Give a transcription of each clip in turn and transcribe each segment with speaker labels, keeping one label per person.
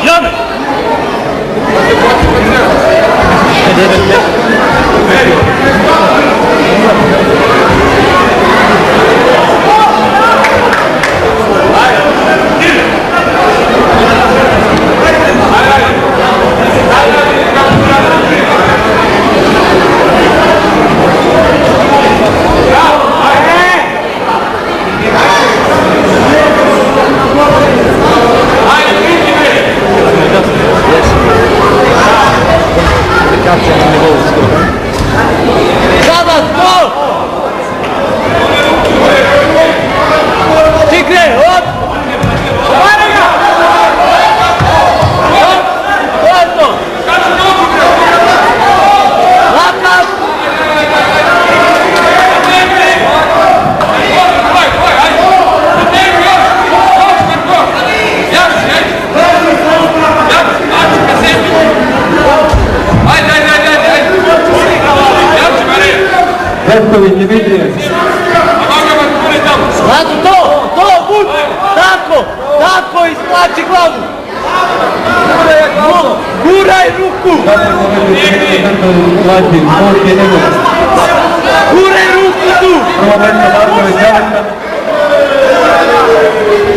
Speaker 1: Jame!
Speaker 2: Petković Dimitrijev.
Speaker 1: Lazo, to, bud! Tako, isplači glavu! Guraj ruku! Guraj ruku tu!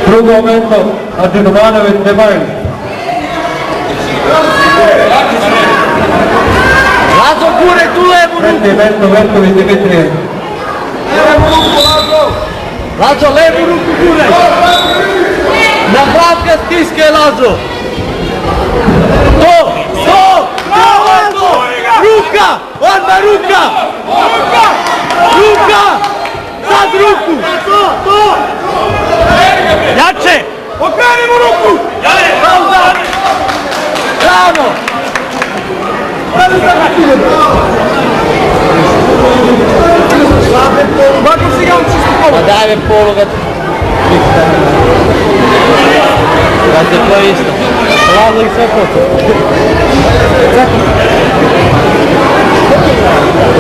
Speaker 2: Drugo mesto, Adrinomanović Debajn.
Speaker 1: Lazo, guraj tu levu ruku!
Speaker 2: Treće mesto, Petković Dimitrijev.
Speaker 1: Lazo, levu ruku guraj! Na glav ga stiskaj, Lazo! To, Lazo! Ruka! Odmah ruka! Ruka! Sad ruku! To! Jače! Okrenimo ruku! Bravo! Pa daj me poluga. Gledajte, to je isto. Lazo ih sve posto.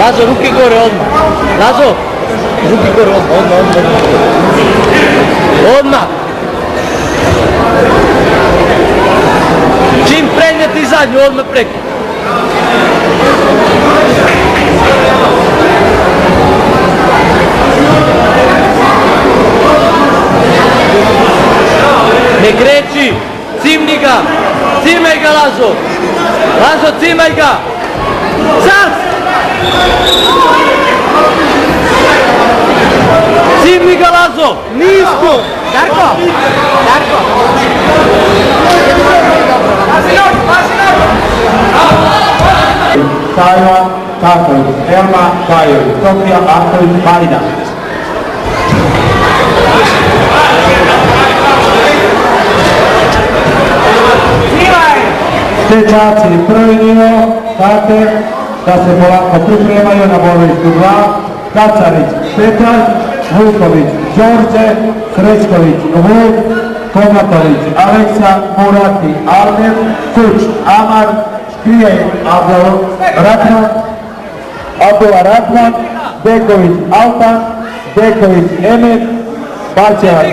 Speaker 1: Lazo, ruke gore odmah. Lazo, ruke gore odmah. Odmah. Čim prednjeti zadnju, odmah preko. Ne kreći, cimni ga, cimaj ga Lazo, cimaj ga, sad! Cimni ga Lazo, nisko! Darko!
Speaker 2: Sajva Kaković, Elma Bajović, Sofija Ahtović Marina. Dečaci, prvi nivo, znate da se polako pripremaju na borilištu 2, Kacarić, Petar, Vuković, Đorđe, Srećković, Vuk, Komatović, Aleksa, Murati, Alner, Kuć, Amar, Škrijej, Abdullah Ratman, Deković, Altan, Deković, Emet, Bačevac,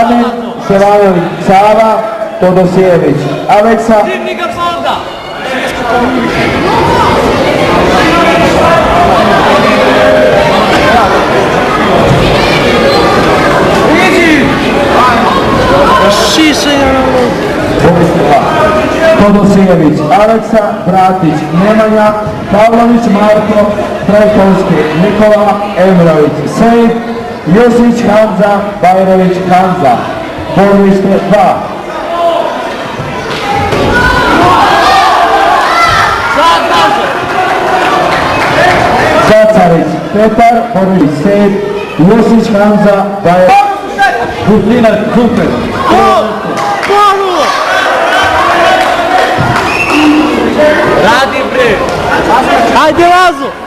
Speaker 2: Amen, Ševanović, Sava, Todosijević, Aleksa, Todosijević, Aleksa, Bratić, Nemanja, Pavlović, Marko, Trajkovski, Nikola, Emrović, Sejf, Josić, Hanza, Bajrović, Hanza. Borilište 2. Kacarić, Petar, Borić, Sejf, Josić, Hanza, Bajrović, Husinac, Super.
Speaker 1: Radi bre! Ajde Lazo!